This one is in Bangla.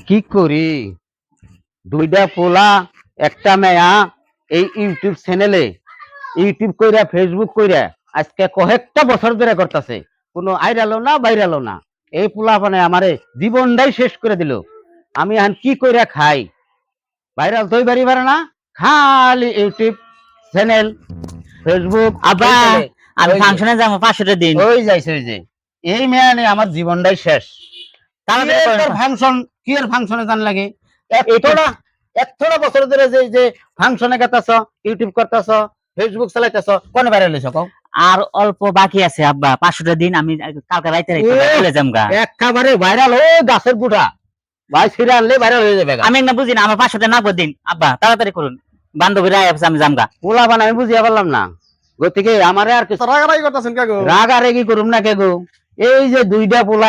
কি করি, দুইটা পোলা একটা মেয়া এই ইউটিউব চ্যানেলে ইউটিউব কইরা ফেসবুক কইরা আজকে কয়েকটা বছর ধরে করতেছে, কোনো আইরালো না বাইরালো না। এই পোলা মানে আমারে জীবনটাই শেষ করে দিল। আমি এখন কি কইরা খাই? ভাইরাল তৈ বাড়ি পারে না, খালি ইউটিউব চ্যানেল ফেসবুক। আব্বা আমি ফাংশনে যাবো 500 দিন। ওই যাইছে, ওই যে এই মেয়া নিয়ে আমার জীবনটাই শেষ। ফাংশন কি আর ফাংশনে জান লাগে? এতটা বছর ধরে যে ফাংশনে গেতাছ, ইউটিউব করতেছ, ফেসবুক চালাইতেছ, কোনে ভাইরাল হইছ কও? আর অল্প বাকি আছে আব্বা, 500 দিন। আমি কালকে রাইতে চলে যামগা। একেবারে ভাইরাল ও গাছের বুটা ভাই, ছিড়ে আনলে ভাইরাল হয়ে যাবে। আমি না বুঝি না, আমার 500 না দিন আব্বা, তাড়াতাড়ি করুন। বান্ধবীরা আইছে, আমি যামগা। পোলা বান আমি বুঝিয়া পারলাম না, গতিকে আমারে আর কিছু রাগারাগি করতেছেন কে গো? রাগারাগি করুম না কে গো? এই যে দুইটা পোলা